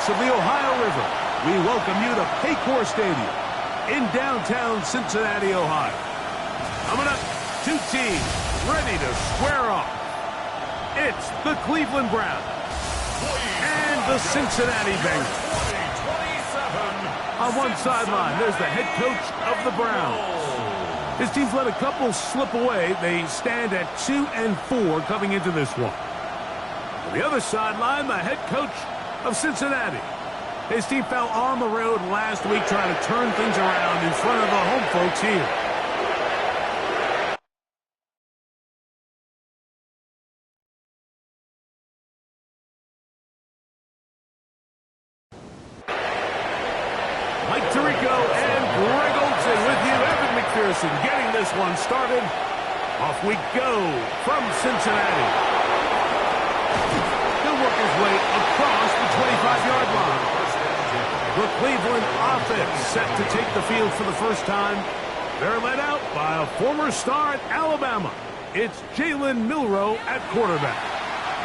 banks of the Ohio River, we welcome you to Paycor Stadium in downtown Cincinnati, Ohio. Coming up, two teams ready to square off. It's the Cleveland Browns and the Cincinnati Bengals. On one sideline, there's the head coach of the Browns. His team's let a couple slip away. They stand at 2-4 coming into this one. On the other sideline, the head coach of Cincinnati. His team fell on the road last week trying to turn things around in front of the home folks here. Mike Tirico and Greg Olsen with you. Evan McPherson getting this one started. Off we go from Cincinnati. He'll work his way across the 25-yard line. The Cleveland offense set to take the field for the first time. They're led out by a former star at Alabama. It's Jalen Milroe at quarterback.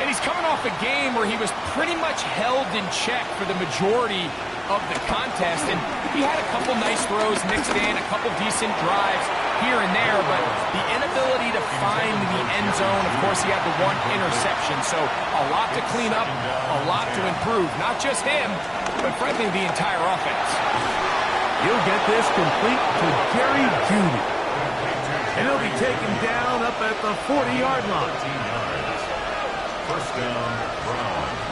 And he's coming off a game where he was pretty much held in check for the majority of the contest, and he had a couple nice throws mixed in, a couple decent drives here and there, but the inability to find the end zone, of course, he had the one interception, so a lot to clean up, a lot to improve. Not just him, but frankly, the entire offense. He'll get this complete to Jerry Jeudy, and he'll be taken down up at the 40-yard line. First down, Browns.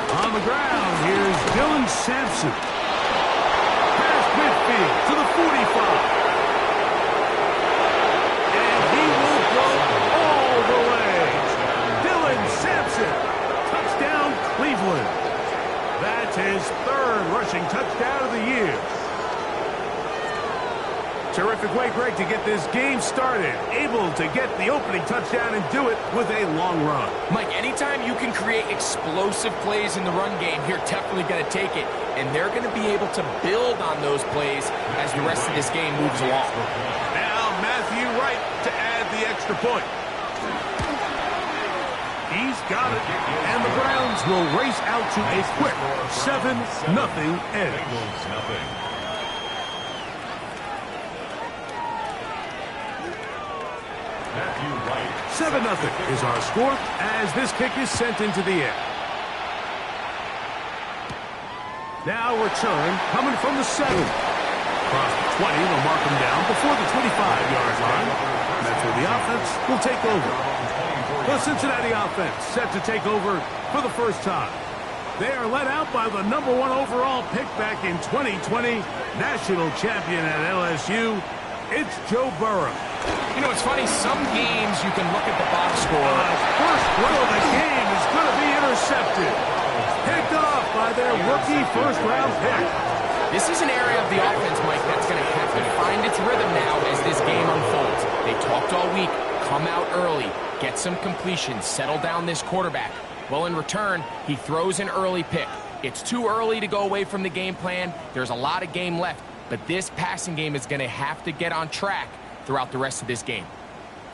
On the ground, here's Dylan Sampson. Past midfield to the 45. And he will go all the way. Dylan Sampson. Touchdown, Cleveland. That's his third rushing touchdown of the year. Terrific way, Greg, to get this game started. Able to get the opening touchdown and do it with a long run. Mike, anytime you can create explosive plays in the run game, you're definitely going to take it. And they're going to be able to build on those plays as the rest of this game moves along. Now Matthew Wright to add the extra point. He's got it. And the Browns will race out to a quick 7-0 edge. 7-0 is our score as this kick is sent into the air. Now return coming from the 7. Across the 20, they'll mark him down before the 25-yard line. That's where the offense will take over. The Cincinnati offense set to take over for the first time. They are led out by the #1 overall pick back in 2020, national champion at LSU. It's Joe Burrow. You know, it's funny, some games you can look at the box score. First throw of the game is going to be intercepted. Picked off by their rookie first-round pick. This is an area of the offense, Mike, that's going to have to find its rhythm now as this game unfolds. They talked all week, come out early, get some completion, settle down this quarterback. Well, in return, he throws an early pick. It's too early to go away from the game plan. There's a lot of game left, but this passing game is going to have to get on track throughout the rest of this game.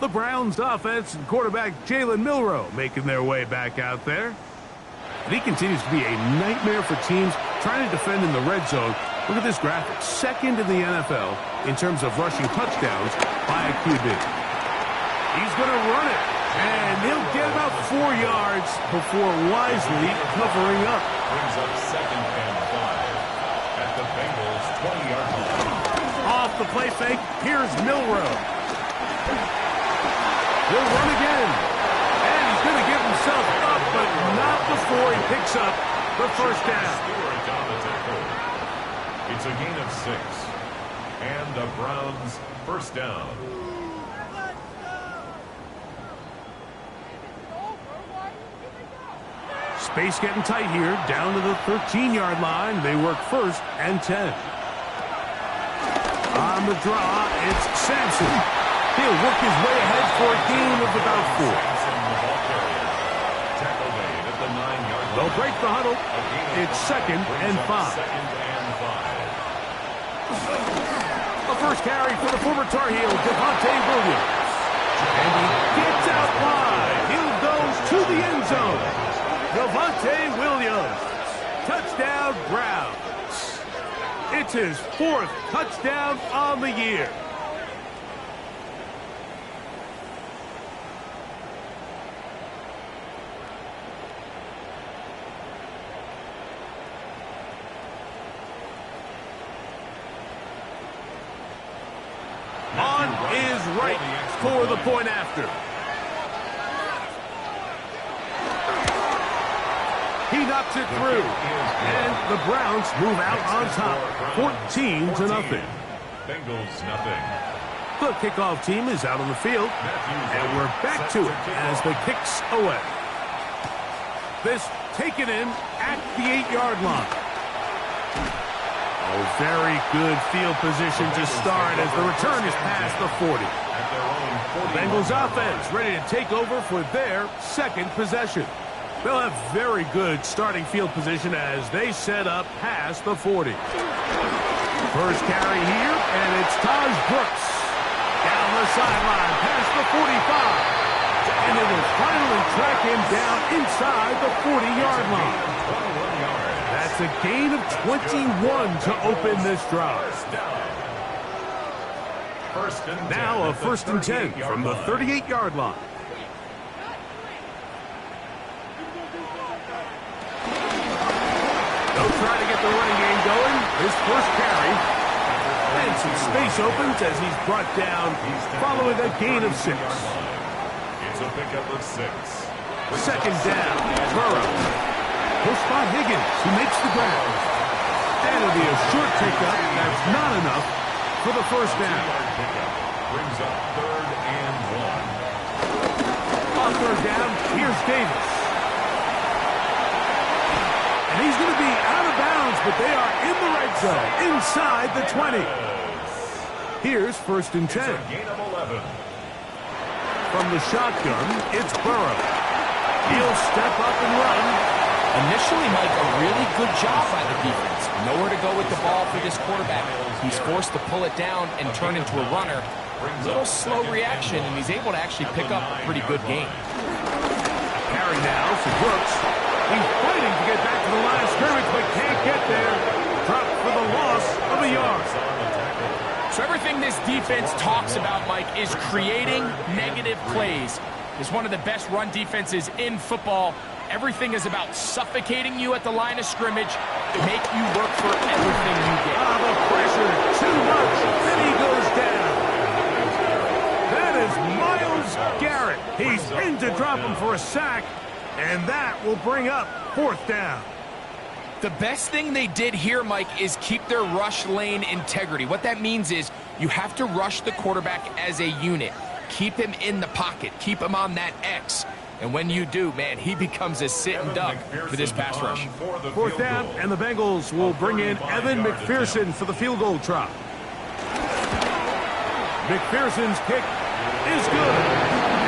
The Browns offense and quarterback Jalen Milroe making their way back out there. And he continues to be a nightmare for teams trying to defend in the red zone. Look at this graphic. Second in the NFL in terms of rushing touchdowns by a QB. He's going to run it. And he'll get about 4 yards before wisely covering up. Brings up 2nd and 5 at the Bengals 20-yard line. Off the play fake, here's Milroe. He'll run again. And he's going to give himself up, but not before he picks up the first down. It's a gain of 6. And the Browns first down. Space getting tight here, down to the 13-yard line. They work 1st and 10. On the draw, it's Sampson. He'll work his way ahead for a gain of about 4. They'll break the huddle. It's 2nd and 5. A first carry for the former Tar Heel, Devontae Williams. And he gets out wide. He goes to the end zone. Javonte Williams. Touchdown, Browns. It's his 4th touchdown on the year. On is right for the point after. He knocks it through. And the Browns move out on top, 14-0. Bengals nothing. The kickoff team is out on the field. And we're back to it as the kicks away. This taken in at the 8-yard line. Oh, very good field position to start as the return is past the 40. Bengals offense ready to take over for their second possession. They'll have very good starting field position as they set up past the 40. First carry here, and it's Taj Brooks. Down the sideline, past the 45. And they will finally track him down inside the 40-yard line. That's a gain of 21 to open this drive. Now a 1st and 10 from the 38-yard line. They'll try to get the running game going. His first carry. And some space opens as he's brought down following a gain of 6. It's a pickup of 6. Second down, Burrow. He'll spot Higgins, who makes the grab. And it'll be a short pickup. That's not enough for the first down. Brings up 3rd and 1. On 3rd down, here's Davis. And he's going to be out of bounds, but they are in the red zone, inside the 20. Here's 1st and 10. It's a gain of 11. From the shotgun, it's Burrow. He'll step up and run. Initially, Mike, a really good job by the defense. Nowhere to go with the ball for this quarterback. He's forced to pull it down and turn into a runner. A little slow reaction, and he's able to actually pick up a pretty good game. Carry now for Brooks. He's fighting to get back to the line of scrimmage, but can't get there. Dropped for the loss of a yard. So everything this defense talks about, Mike, is creating negative plays. It's one of the best run defenses in football. Everything is about suffocating you at the line of scrimmage, make you work for everything you get. The pressure, too much, and he goes down. That is Myles Garrett. He's in to drop him for a sack, and that will bring up 4th down. The best thing they did here, Mike, is keep their rush lane integrity. What that means is you have to rush the quarterback as a unit. Keep him in the pocket. Keep him on that X. And when you do, man, he becomes a sitting duck for this pass rush. 4th down, and the Bengals will bring in Evan McPherson for the field goal try. McPherson's kick is good.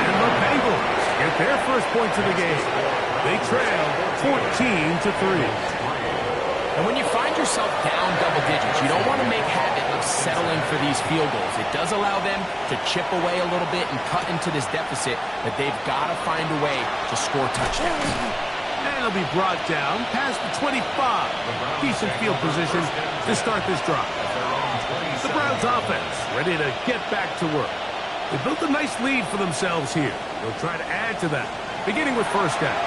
And the Bengals get their first points of the game. They trail 14-3. And when you find yourself down double digits, you don't want to make habit of settling for these field goals. It does allow them to chip away a little bit and cut into this deficit, but they've got to find a way to score touchdowns. And it'll be brought down past the 25. Decent field position to start this drive. The Browns offense ready to get back to work. They built a nice lead for themselves here. They'll try to add to that, beginning with 1st down.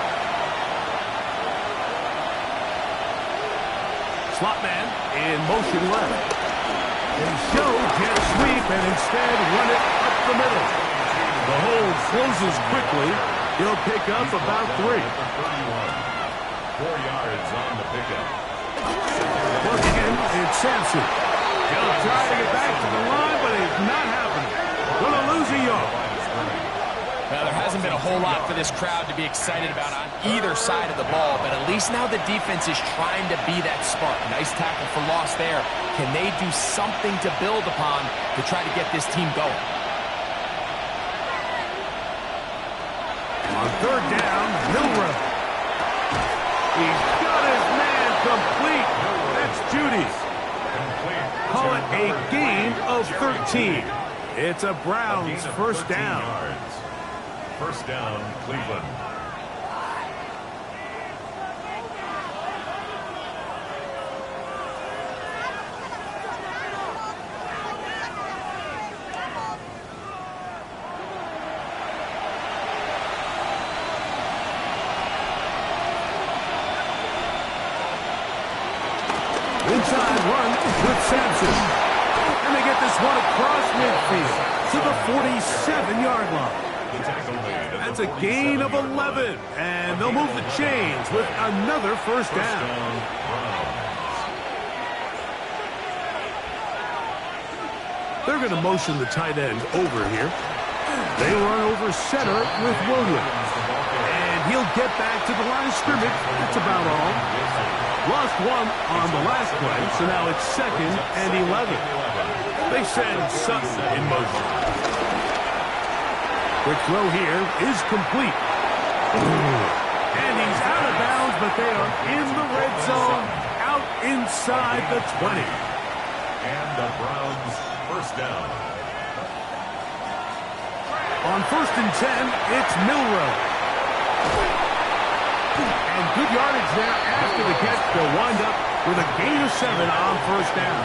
Slot man in motion left. And show can't sweep and instead run it up the middle. The hold closes quickly. He'll pick up about 3. 4 yards on the pickup. Once again, it's Sampson. He'll try to get back to the line, but it's not happening. Gonna lose a yard. Well, there hasn't been a whole lot for this crowd to be excited about on either side of the ball, but at least now the defense is trying to be that spark. Nice tackle for loss there. Can they do something to build upon to try to get this team going? On 3rd down, Milrow. He's got his man complete. That's Judy. Call it a gain of 13. It's a Browns 1st down. 1st down, Cleveland. to the 47-yard line. The tackle made at the That's a gain of 11, and they'll move the chains with another first down. They're going to motion the tight end over here. They run over center with Williams. And he'll get back to the line of scrimmage. That's about all. Lost one on the last play, so now it's 2nd and 11. They send Sutton in motion. Quick throw here is complete. And he's out of bounds, but they are in the red zone, out inside the 20. And the Browns first down. On 1st and 10, it's Milrow. And good yardage there after the catch. They'll wind up with a gain of 7 on first down.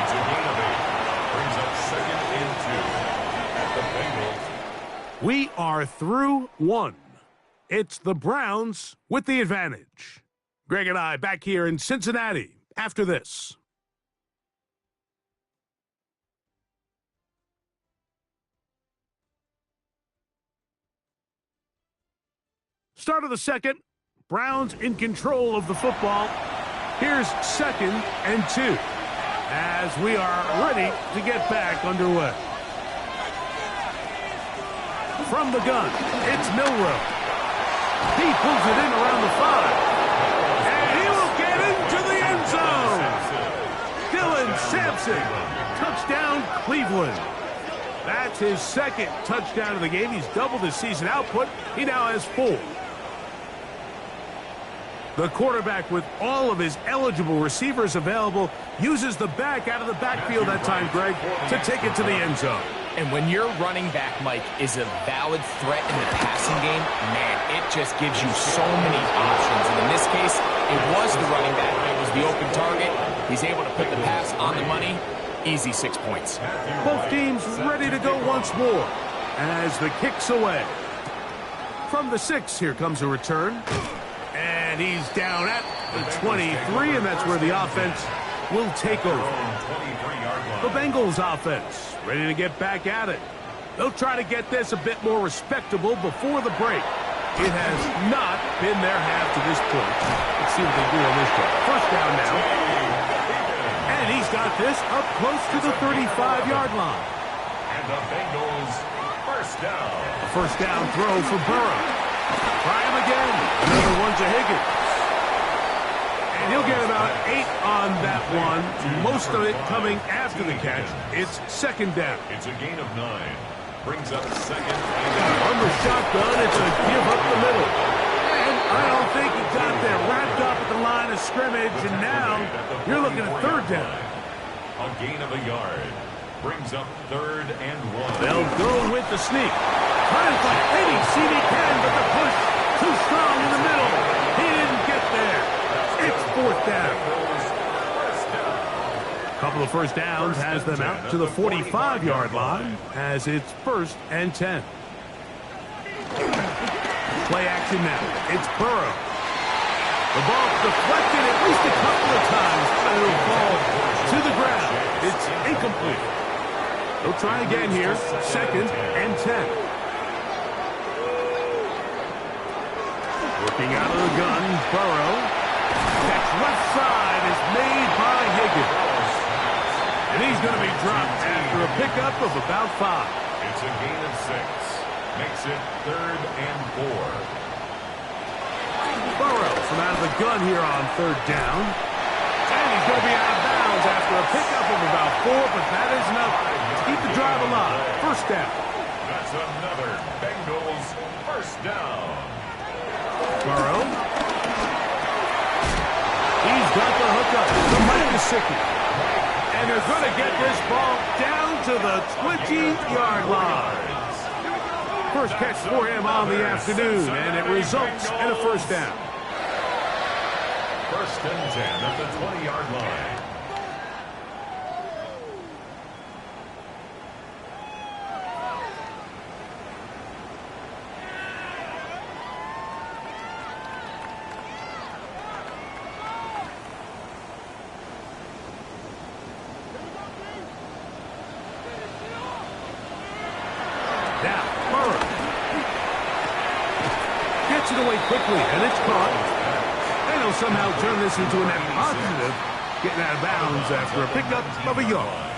It's a gain of 8. Brings up 2nd and 2 at the Bengals. We are through 1. It's the Browns with the advantage. Greg and I back here in Cincinnati after this. Start of the second. Browns in control of the football. Here's 2nd and 2 as we are ready to get back underway. From the gun, it's Milrow. He pulls it in around the 5. And he will get into the end zone. Dylan Sampson. Touchdown, Cleveland. That's his 2nd touchdown of the game. He's doubled his season output. He now has 4. The quarterback, with all of his eligible receivers available, uses the back out of the backfield that time, Greg, to take it to the end zone. And when your running back, Mike, is a valid threat in the passing game, man, it just gives you so many options. And in this case, it was the running back that was the open target. He's able to put the pass on the money. Easy 6 points. Both teams ready to go once more as the kick's away. From the 6, here comes a return. And he's down at the 23, and that's where the offense will take over. The Bengals offense ready to get back at it. They'll try to get this a bit more respectable before the break. It has not been their half to this point. Let's see what they do on this drive. First down now. And he's got this up close to the 35-yard line. And the Bengals first down. A first down throw for Burrow. Try him again. Another one to Higgins. And he'll get about 8 on that one. Most of it coming after the catch. It's 2nd down. It's a gain of 9. Brings up 2nd. On the shotgun, it's a give up the middle. And I don't think he got there. Wrapped up at the line of scrimmage. And now you're looking at 3rd down. A gain of a yard. Brings up 3rd and 1. They'll go with the sneak. Trying to maybe see he can, but the push too strong in the middle. He didn't get there. It's 4th down. A couple of first downs has them out to the 45-yard line as it's 1st and 10. Play action now. It's Burrow. The ball deflected at least a couple of times, but it'll fall to the ground. It's incomplete. They'll try again here. 2nd and 10. Working out of the gun, Burrow. Catch left side is made by Higgins. And he's going to be dropped after a pickup of about 5. It's a gain of 6. Makes it 3rd and 4. Burrow from out of the gun here on 3rd down. And he's going to be out of bounds after a pickup of about 4, but that is enough to keep the drive alive. First down. That's another Bengals first down. Burrow. He's got the hookup to Mike Gesicki. And they're going to get this ball down to the 20-yard line. First catch for him on the afternoon, and it results in a first down. 1st and 10 at the 20-yard line. Now, Burrow. Gets it away quickly, and it's caught. And he'll somehow turn this into a net positive, getting out of bounds after a pickup of a yard.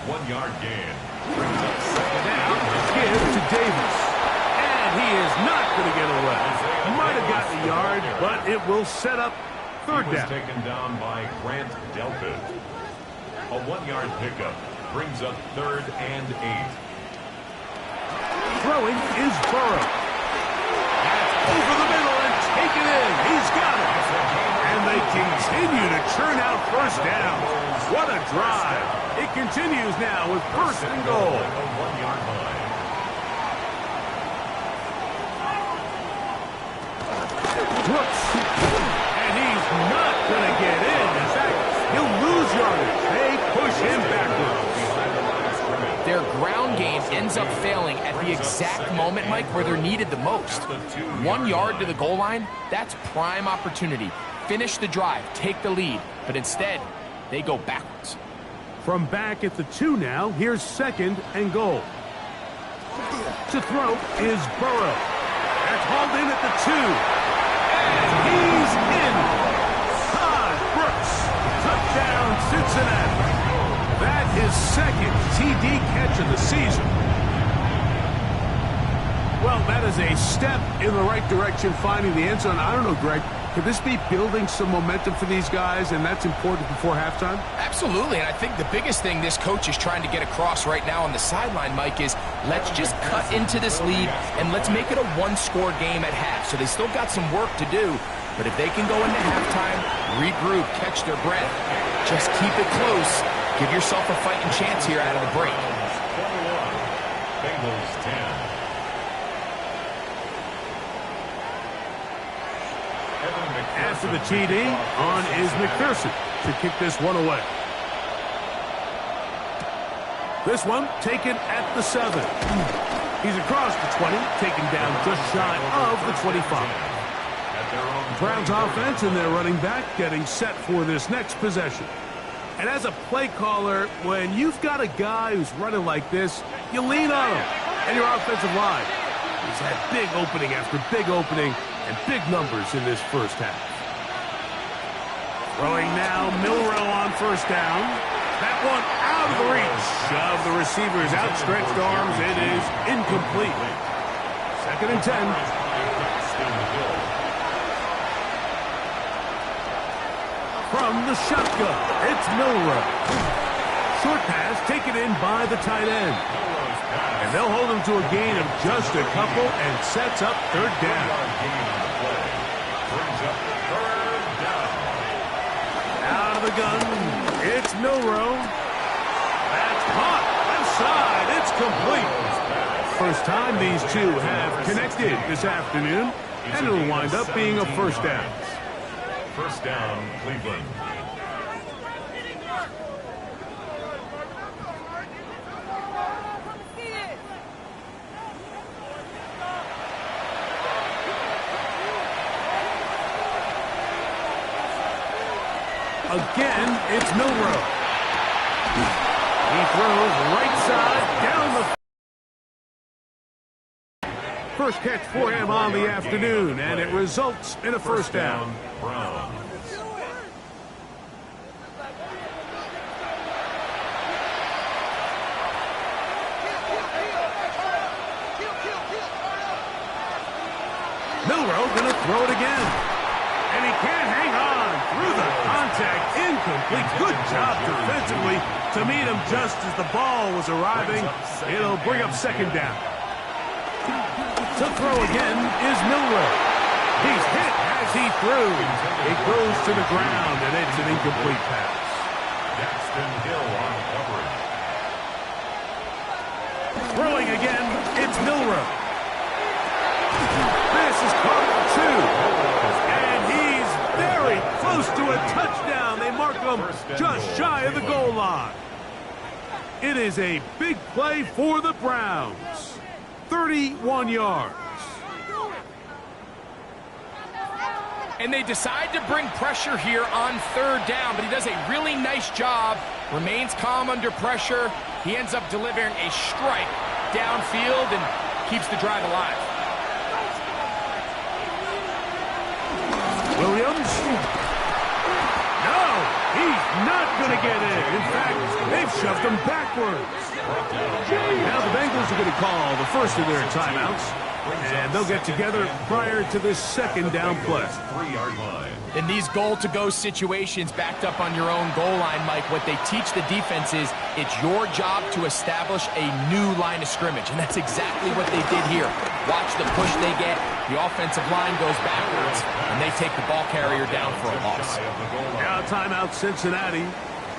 1 yard gain. Now, give to Davis. And he is not going to get away. Might have gotten a yard, but it will set up third down. Taken down by Grant Delpit. A 1 yard pickup brings up 3rd and 8. Throwing is Burrow. Over the middle and taken in. He's got it. And they continue to churn out first down. What a drive. It continues now with 1st and goal. A 1 yard line. Brooks. And he's not going to get in. In fact, he'll lose yardage. They push him backwards. Their ground game ends up failing at the exact moment, Mike, where they're needed the most. 1 yard to the goal line, that's prime opportunity. Finish the drive, take the lead, but instead, they go backwards. From back at the 2 now, here's 2nd and goal. To throw is Burrow. That's hauled in at the 2. And he's in. Todd Brooks. Touchdown, Cincinnati. That is 2nd TD catch of the season. Well, that is a step in the right direction, finding the end zone. I don't know, Greg. Could this be building some momentum for these guys, and that's important before halftime? Absolutely, and I think the biggest thing this coach is trying to get across right now on the sideline, Mike, is let's just cut into this lead, and let's make it a one-score game at half. So they still got some work to do, but if they can go into halftime, regroup, catch their breath, just keep it close, give yourself a fighting chance here out of the break. Bengals 10. After the TD, on is McPherson to kick this one away. This one taken at the 7. He's across the 20, taken down just shy of the 25. Browns offense and their running back getting set for this next possession. And as a play caller, when you've got a guy who's running like this, you lean on him and your offensive line. He's had big opening after big opening and big numbers in this first half. Throwing now, Milroe on 1st down. That one out of the reach of the receiver's outstretched arms. It is incomplete. 2nd and 10. From the shotgun, it's Milroe. Short pass taken in by the tight end. And they'll hold him to a gain of just a couple and sets up 3rd down. Out of the gun, it's Milroe. That's caught. Left side, it's complete. First time these two have connected this afternoon, and it'll wind up being a 1st down. 1st down, Cleveland. Again, it's Milroe. He throws right side down the... First catch for him on the afternoon, and it results in a 1st down. Browns. Milroe going to throw it again. And he can't hang on through the contact. Incomplete. Good job defensively to meet him just as the ball was arriving. It'll bring up 2nd down. To throw again is Milroe. He's hit as he threw. It goes to the ground, and it's an incomplete pass. Jackson Hill on coverage. Throwing again, it's Milroe. This is caught at 2. And he's very close to a touchdown. They mark him just shy of the goal line. It is a big play for the Browns. 31 yards. And they decide to bring pressure here on 3rd down, but he does a really nice job. Remains calm under pressure. He ends up delivering a strike downfield and keeps the drive alive. Williams. No, he's not going to get in. In fact, they've shoved him backwards. Now the Bengals are going to call the first of their timeouts, and they'll get together prior to this second down play. 3-yard line. In these goal-to-go situations backed up on your own goal line, Mike, what they teach the defense is it's your job to establish a new line of scrimmage, and that's exactly what they did here. Watch the push they get. The offensive line goes backwards, and they take the ball carrier down for a loss. Now timeout Cincinnati.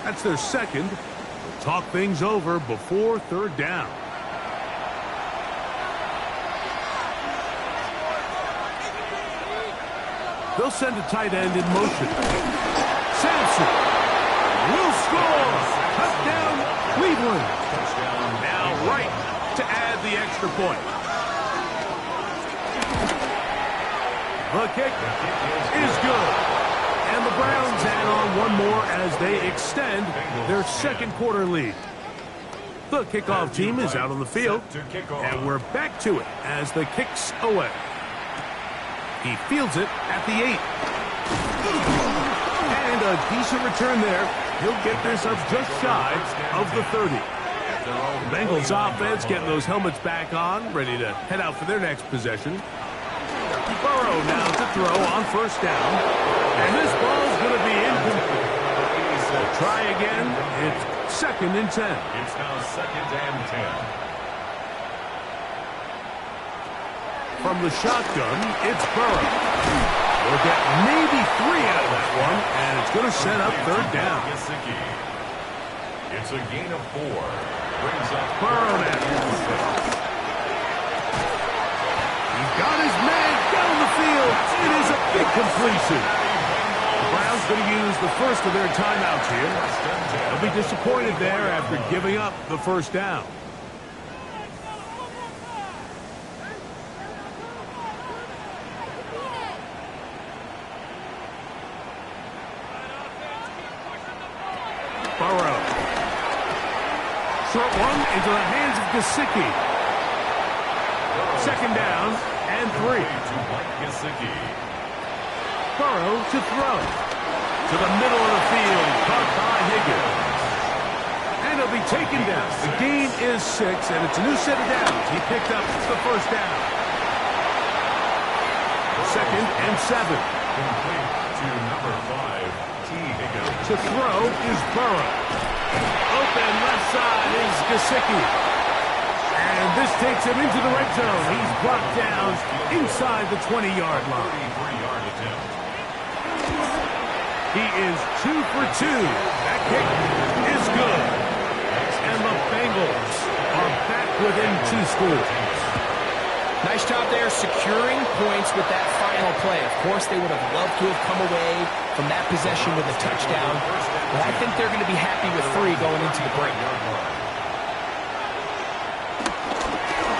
That's their second. Talk things over before third down. They'll send a tight end in motion. Sampson will score. Touchdown, Cleveland. Now right to add the extra point. The kick is good. And the Browns add on one more as they extend their second quarter lead. The kickoff team is out on the field. And we're back to it as the kick's away. He fields it at the 8. And a decent return there. He'll get this up just shy of the 30. The Bengals offense getting those helmets back on, ready to head out for their next possession. Burrow now to throw on first down. And this ball's going to be incomplete. We'll try again. It's 2nd and 10. It's now 2nd and 10. From the shotgun, it's Burrow. We'll get maybe 3 out of that one, and it's going to set up third down. It's a gain of 4. Brings up Burrow now. He's got his man down the field. It is a big completion. The Browns going to use the first of their timeouts here. They'll be disappointed there after giving up the first down. Burrow. Short one into the hands of Gesicki. 2nd down and 3. Burrow to throw. To the middle of the field. Caught by Higgins. And he'll be taken down. The gain is 6, and it's a new set of downs. He picked up the first down. 2nd and 7. Complete to number 5. To throw is Burrow. Open left side is Gesicki. And this takes him into the red zone. He's brought down inside the 20-yard line. 33-yard attempt. He is 2 for 2. That kick is good. And the Bengals are back within 2 scores. Nice job there securing points with that final play. Of course, they would have loved to have come away from that possession with a touchdown, but I think they're going to be happy with 3 going into the break.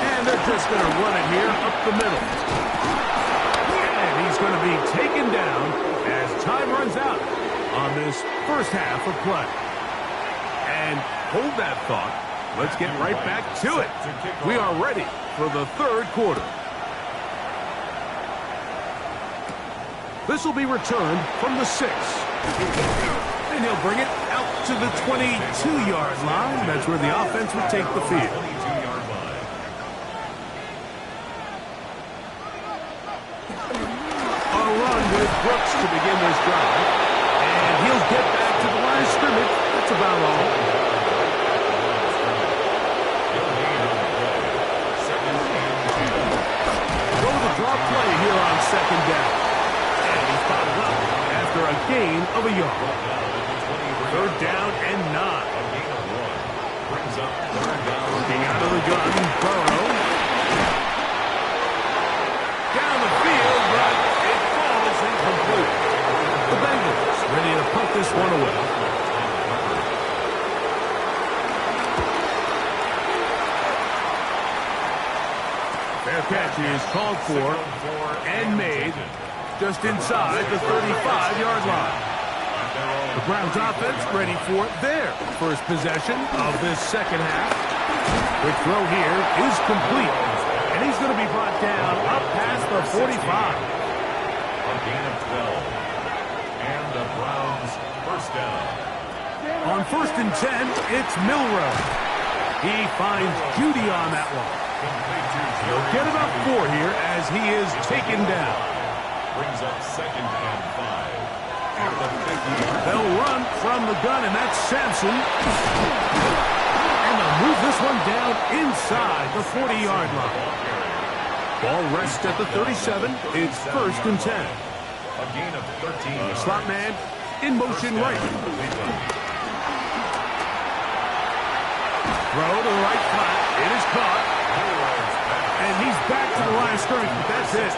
And they're just going to run it here up the middle. And he's going to be taken down as time runs out on this first half of play. And hold that thought. Let's get right back to it. We are ready for the third quarter. This will be returned from the 6. And he'll bring it out to the 22-yard line. That's where the offense will take the field. 22-yard line. A run with Brooks to begin this drive. And he'll get back to the line of scrimmage. That's about all. Play here on 2nd down. And he's followed up after a gain of a yard. 3rd down and 9. Brings up 3rd down. Looking out of the gun, Burrow. Down the field, but it falls incomplete. The Bengals ready to punt this one away. Fair catch is called for and made just inside the 35-yard line. The Browns offense ready for their first possession of this second half. Quick throw here is complete. And he's going to be brought down up past the 45. A gain of 12. And the Browns first down. On 1st and 10, it's Milroe. He finds Judy on that one. He'll get about 4 here as he is taken down. Brings up 2nd and 5. At the 50-yard. They'll run from the gun, and that's Sampson. And they'll move this one down inside the 40-yard line. Ball rests at the 37. It's 1st and 10. A gain of 13 yards. Slot man in motion right. Throw to the right flat. It is caught. And he's back to the line of scrimmage, but that's it.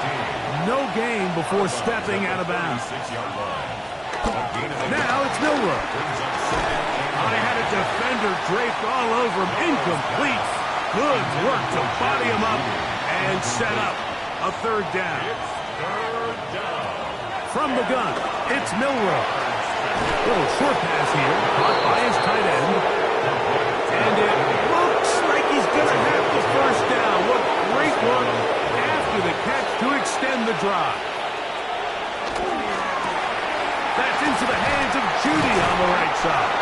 No gain before stepping out of bounds. Now it's Milroe. I had a defender draped all over him. Incomplete. Good work to body him up and set up a 3rd down. From the gun, it's Milroe. Little short pass here, caught by his tight end. And it looks like he's going to have the 1st down. What great work after the catch to extend the drive. That's into the hands of Judy on the right side.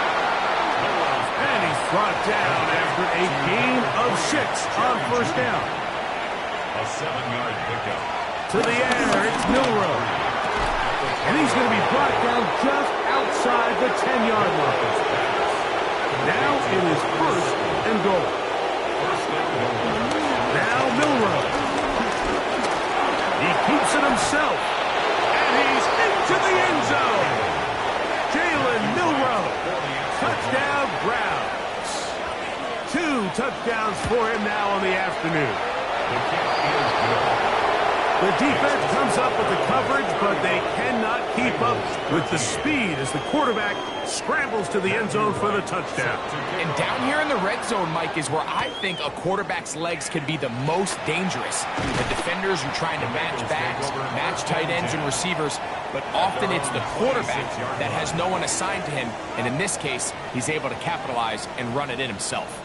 And he's brought down after a gain of 6 on 1st down. A 7-yard pickup. To the air, it's Milroe. And he's going to be brought down just outside the 10-yard line. Now it is 1st and goal. Now Milroe. He keeps it himself. And he's into the end zone. Jalen Milroe. Touchdown Browns. 2 touchdowns for him now on the afternoon. The defense comes up with the coverage, but they cannot keep up with the speed as the quarterback scrambles to the end zone for the touchdown. And down here in the red zone, Mike, is where I think a quarterback's legs can be the most dangerous. The defenders are trying to match backs, match tight ends and receivers, but often it's the quarterback that has no one assigned to him, and in this case, he's able to capitalize and run it in himself.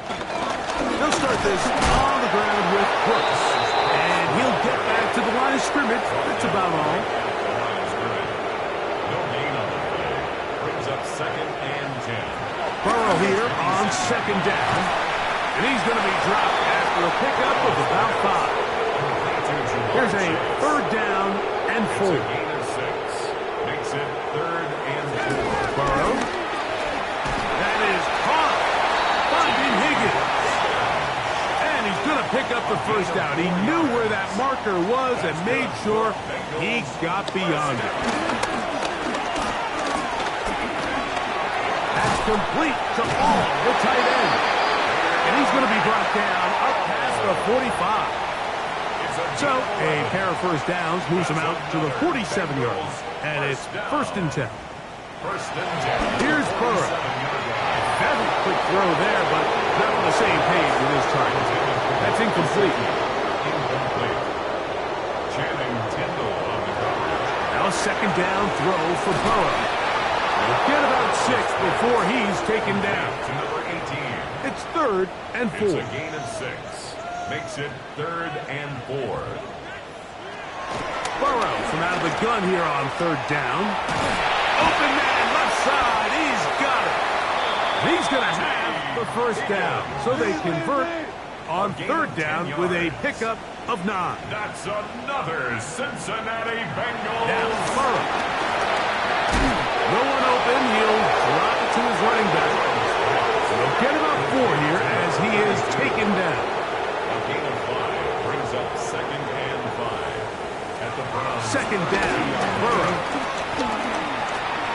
They'll start this on the ground with Brooks. And he'll get back to the line of scrimmage. That's about all. No gain on the play. Brings up 2nd and 10. Burrow here on 2nd down. And he's going to be dropped after a pickup of about 5. Here's a 3rd down and 4. A gain of 6. Makes it 3rd and 4. Burrow. That is caught. Finding Higgins. And he's going to pick up the 1st down. He knew where that marker was and made sure he got beyond it. That's complete to all the tight end. And he's going to be brought down up past the 45. So a pair of 1st downs moves him out to the 47-yard line. And it's 1st and 10. Here's Burrow. Very quick throw there, but not on the same page with his target. That's incomplete. Channing Tindall on the coverage. Now a 2nd down throw for Burrow. He'll get about 6 before he's taken down. To number 18. It's 3rd and 4. It's a gain of 6. Makes it 3rd and 4. Burrow from out of the gun here on 3rd down. Open man, left side. He's got it. He's going to have the 1st down. So they convert on 3rd down with a pickup of 9. That's another Cincinnati Bengals. Now Burrow. No one open. He'll drop it to his running back. He'll get about 4 here as he is taken down. A gain of 5 brings up 2nd and 5. At the Browns. 2nd down, Burrow.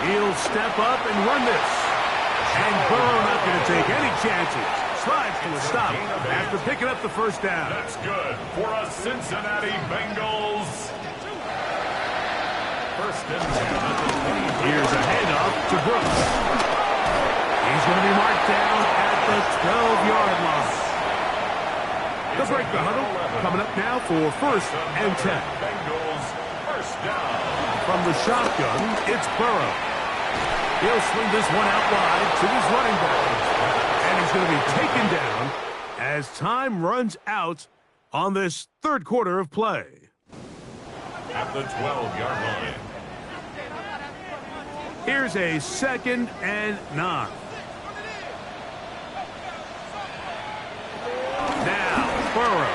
He'll step up and run this. And Burrow not going to take any chances. Slides to a stop after picking up the 1st down. That's good for a Cincinnati Bengals. 1st and 10. Here's a handoff to Brooks. He's going to be marked down at the 12-yard line. They'll break the huddle. Coming up now for 1st and 10. Bengals 1st down. From the shotgun, it's Burrow. He'll swing this one out wide to his running back. And he's going to be taken down as time runs out on this third quarter of play. At the 12-yard line. Here's a 2nd and 9. Now, Burrow.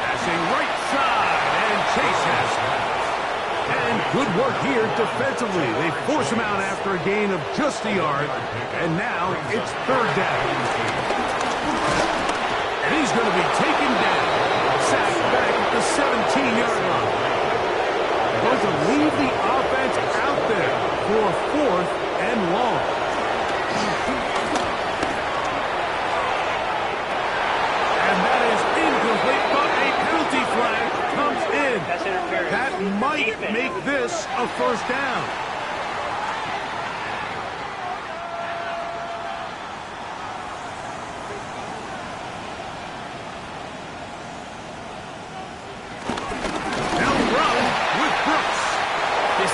Passing right side, and Chase has it. And good work here defensively. They force him out after a gain of just a yard, and now it's 3rd down. And he's going to be taken down. Sacked back at the 17-yard line. Going to leave the offense out there for 4th and long. And that is incomplete, but a penalty flag comes in. That might make this a 1st down.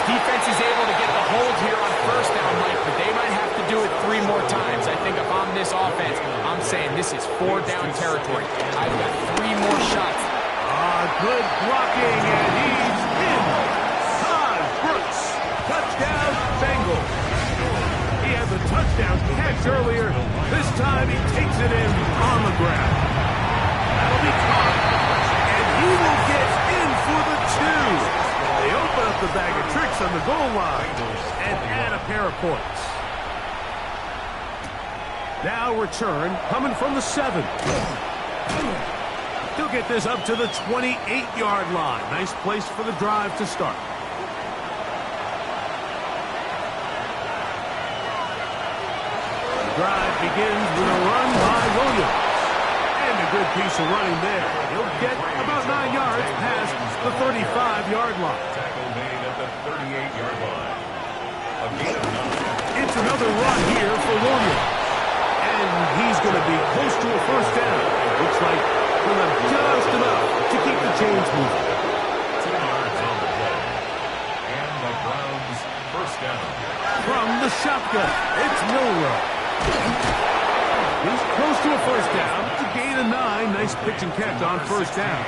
Defense is able to get the hold here on 1st down, Mike, but they might have to do it 3 more times. I think if I'm this offense, I'm saying this is 4 down territory. I've got 3 more shots. Good blocking, and he's in. Todd Brooks, touchdown Bengals. He had the touchdown catch earlier. This time he takes it in on the ground. That'll be caught, and he will get in for the 2. They open up the bag of tricks on the goal line and add a pair of points. Now return coming from the 7. He'll get this up to the 28-yard line. Nice place for the drive to start. The drive begins with a run by Williams. And a good piece of running there. He'll get about 9 yards past the 35-yard line. Tackle made at the 38-yard line. A gain of 9. It's another run here for Williams. And he's going to be close to a 1st down. Looks like for them just enough to keep the chains moving. 2 yards on the play. And the Browns 1st down. From the shotgun, it's Milroe. He's close to a 1st down. It's a gain of 9. Nice pitch and catch on 1st down.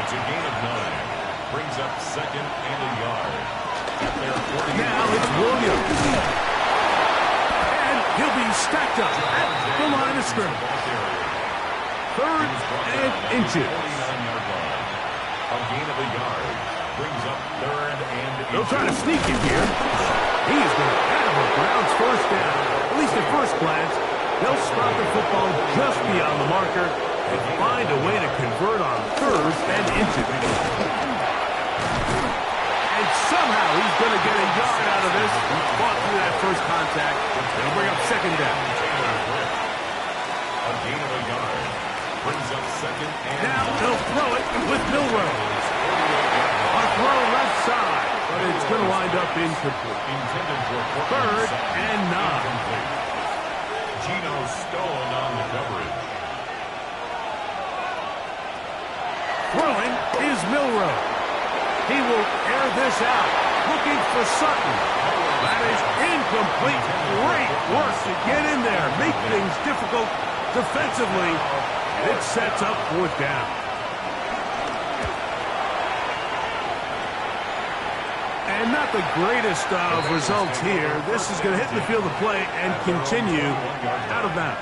It's a gain of 9. Brings up 2nd and a yard. At their 40. Now it's Williams. And he'll be stacked up at the line of scrimmage. 3rd and inches. 49-yard line. A gain of a yard. Brings up 3rd and inches. They'll try to sneak it here. He is going to have a Browns 1st down. At least at first glance. They'll spot the football just beyond the marker and find a way to convert on 3rd and inches. And somehow he's going to get a yard out of this. He fought through that first contact. They'll bring up 2nd down. A gain of a yard. Brings up 2nd and... Now they'll throw it with Milroe. A throw left side, but it's going to wind up incomplete. Intended for 3rd and 9. Gino Stone on the coverage. Throwing is Milroe. He will air this out, looking for Sutton. That is incomplete. Great work to get in there, make things difficult defensively, and it sets up 4th down. And not the greatest of results here. This is going to hit the field of play and continue out of bounds.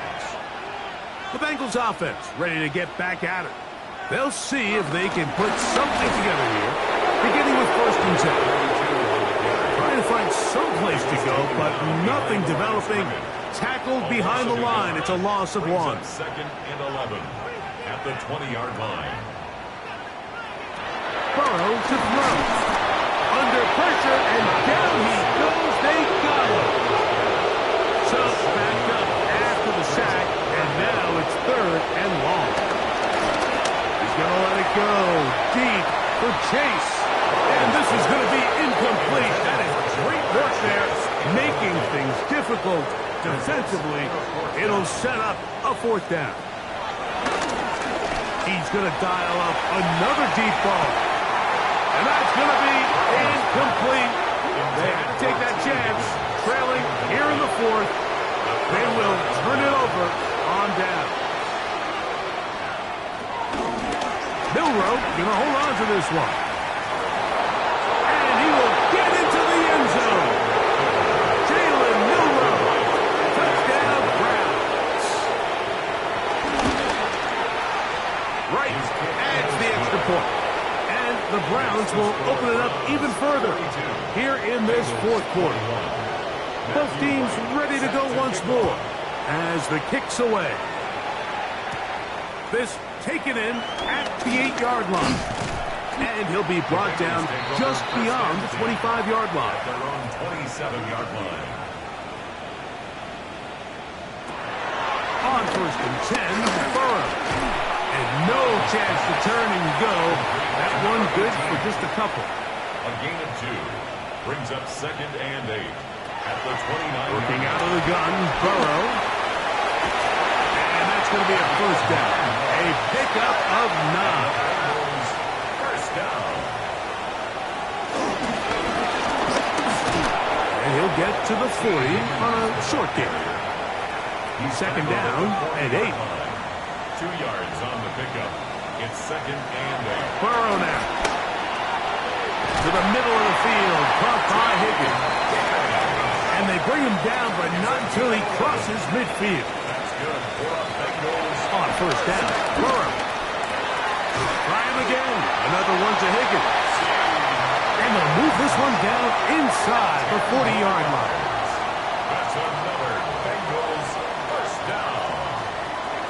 The Bengals offense ready to get back at it. They'll see if they can put something together here, beginning with 1st and 10. Trying to find some place to go, but nothing developing. Tackled behind the line. It's a loss of 1. 2nd and 11 at the 20-yard line. Burrow to throw. Under pressure, and down he goes. They got him. So backed up after the sack, and now it's 3rd and long. He's going to let it go deep for Chase. And this is going to be incomplete. That is great work there, making things difficult defensively. It'll set up a 4th down. He's going to dial up another deep ball. And that's going to be incomplete. They had to take that chance. Trailing here in the 4th. They will turn it over on down. Burrow going to hold on to this one. And he will get into the end zone. Jalen Milroe. Touchdown, Browns. Right adds the extra point. And the Browns will open it up even further here in this fourth quarter. Both teams ready to go once more as the kick's away. This taken in at the 8-yard line. And he'll be brought down just beyond the 25-yard line. Their own 27-yard line. On first and 10, Burrow. And no chance to turn and go. That one good for just a couple. A gain of 2. Brings up second and 8. At the 29. Working out of the gun, Burrow. And that's going to be a first down. A pickup of 9. First down. And he'll get to the 40 on a short gain. Second down and 8. 2 yards on the pickup. It's second and 8. Burrow now. To the middle of the field. Caught by Higgins. And they bring him down, but not until he crosses midfield. That's good for the Bengals. On first down, Burrow. Try him again. Another one to Higgins. And they'll move this one down inside the 40-yard line. That's another Bengals first down.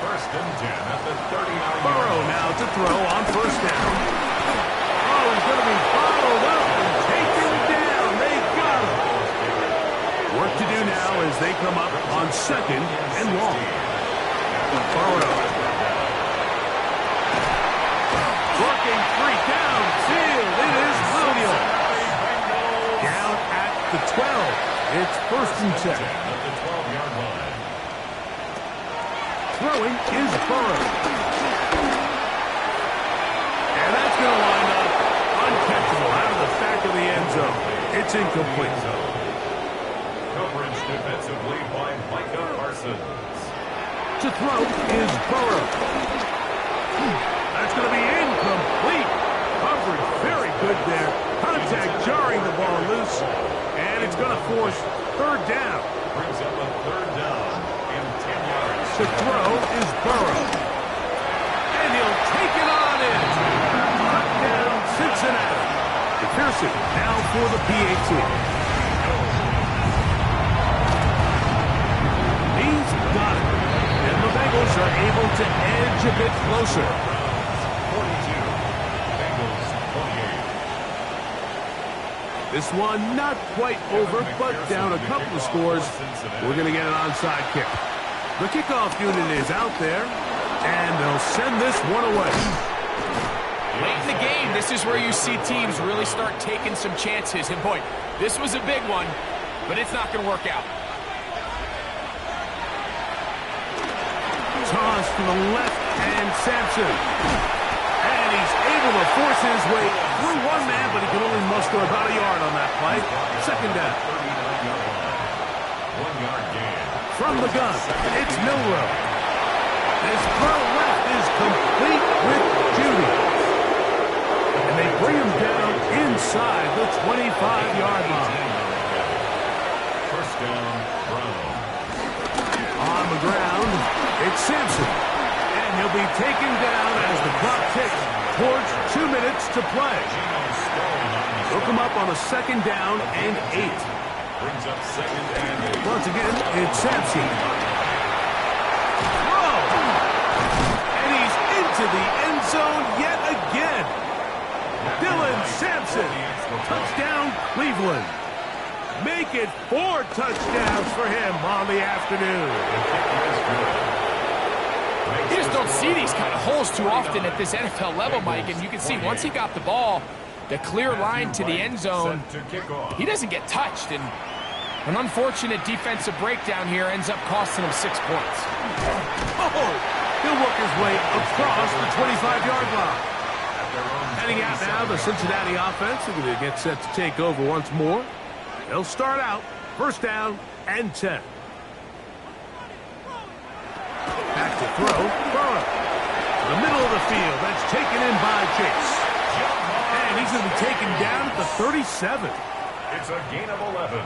First and 10 at the 39. Burrow now to throw on first down. Oh, he's going to be followed up and taken down. They got him. Work to do now as they come up on second and long. Burrow. Working 3 downfield. It is Williams. Down at the 12. It's first and 10. At the 12-yard line. Throwing is Burrow. And that's going to wind up uncatchable out of the back of the end zone. It's incomplete. Coverage defensively by Micah Parsons. To throw is Burrow. That's going to be incomplete. Coverage very good there. Contact jarring the ball loose. And it's going to force third down. Brings up a third down and 10 yards. To throw is Burrow. And he'll take it on in. Touchdown, Cincinnati. McPherson now for the PAT. He's got it. And the Bengals are able to edge a bit closer. 42. Bengals 28. This one not quite over, but down a couple of scores. We're going to get an onside kick. The kickoff unit is out there, and they'll send this one away. Late in the game, this is where you see teams really start taking some chances. And boy, this was a big one, but it's not going to work out. Toss to the left, and Sampson. And he's able to force his way through one man, but he can only muster about a yard on that play. Second down. 39-yard line. 1-yard gain. From the gun, it's Milroe. His throw left is complete with Judy. And they bring him down inside the 25-yard line. First down, Brown. On the ground, it's Sampson. And he'll be taken down as the clock ticks towards 2 minutes to play. They'll come up on a second down and 8. Brings up second and 8. Once again, it's Sampson. Whoa! And he's into the end zone yet again. Dylan Sampson. Touchdown, Cleveland. Make it 4 touchdowns for him on the afternoon. You just don't see these kind of holes too often at this NFL level, Mike. And you can see once he got the ball, the clear line to the end zone, he doesn't get touched. And an unfortunate defensive breakdown here ends up costing him 6 points. Oh, he'll work his way across the 25-yard line. Heading out now, the Cincinnati offense are going to get set to take over once more. They'll start out first down and 10. Back to throw, Burrow. The middle of the field. That's taken in by Chase. And he's going to be taken down at the 37. It's a gain of 11.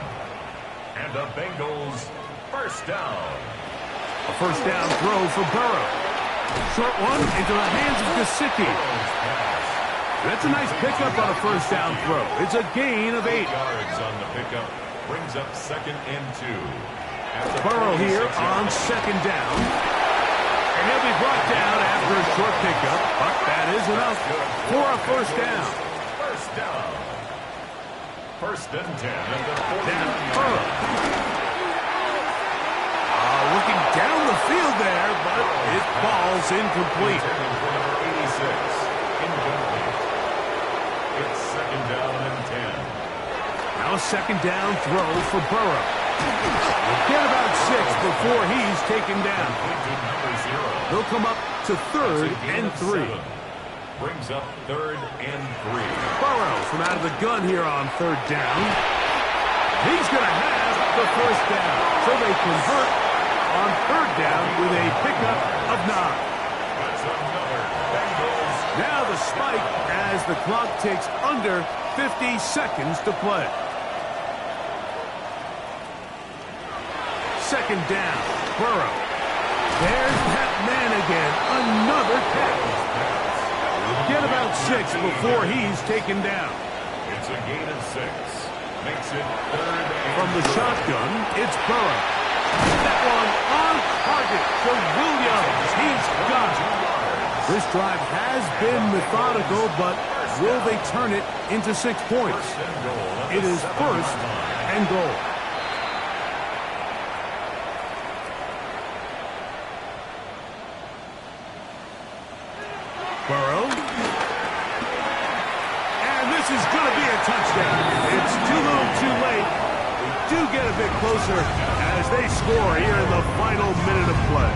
And the Bengals first down. A first down throw for Burrow. Short one into the hands of Gesicki. That's a nice pickup on a first down throw. It's a gain of 8. Yards on the pickup brings up 2nd and 2. Burrow here on 2nd down. And he'll be brought down after a short pickup, but that is enough for a first down. First down. 1st and 10 at the 49. Now, Burrow. Looking down the field there, but it falls incomplete. 86. Incomplete. It's 2nd down and 10. Now a 2nd down throw for Burrow. Get about 6 before he's taken down. He'll come up to 3rd and 3. Brings up 3rd and 3. Burrow from out of the gun here on 3rd down. He's going to have the first down. So they convert on 3rd down with a pickup of 9. That's another Bengals. Now the spike as the clock takes under 50 seconds to play. 2nd down, Burrow. There's that man again. Another catch. Get about 6 before he's taken down. It's a gain of 6. Makes it 3rd and From the shotgun, it's Burrow. That one on target to Williams. He's got it. This drive has been methodical, but will they turn it into 6 points? It is 1st and goal. Burrow. And this is going to be a touchdown. It's too little too late. They do get a bit closer as they score here in the final minute of play.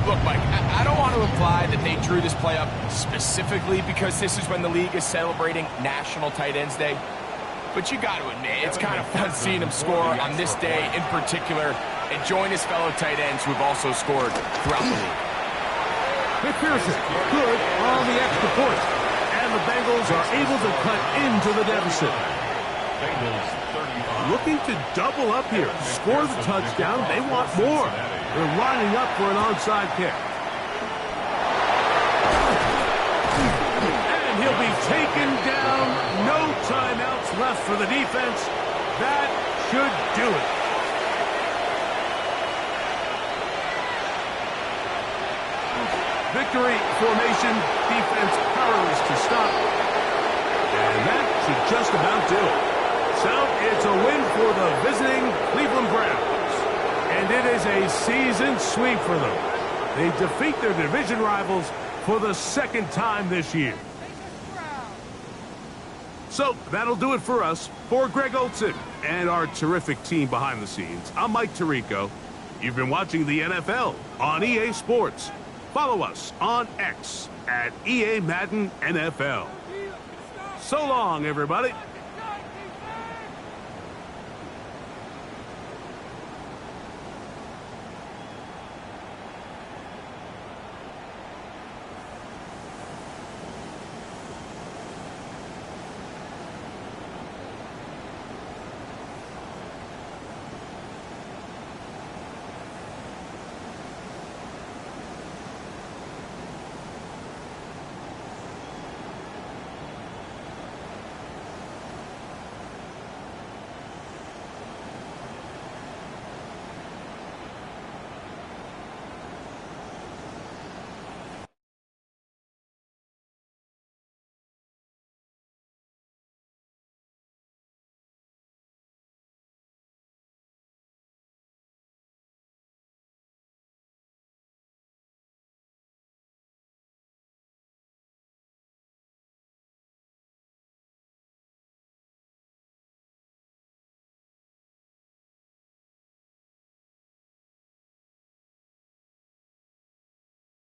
Look, Mike, I don't want to imply that they drew this play up specifically because this is when the league is celebrating National Tight Ends Day. But you got to admit, it's kind of fun seeing him score on this day in particular and join his fellow tight ends who have also scored throughout the league. McPherson, good on the extra point. And the Bengals are able to cut into the deficit. Bengals 35. Looking to double up here. Score the touchdown. They want more. They're lining up for an onside kick. And he'll be taken down. No timeouts left for the defense. That should do it. Victory formation, defense powerless to stop. And that should just about do it. So it's a win for the visiting Cleveland Browns. And it is a season sweep for them. They defeat their division rivals for the 2nd time this year. So that'll do it for us. For Greg Olson and our terrific team behind the scenes, I'm Mike Tirico. You've been watching the NFL on EA Sports. Follow us on X at EA Madden NFL. So long, everybody.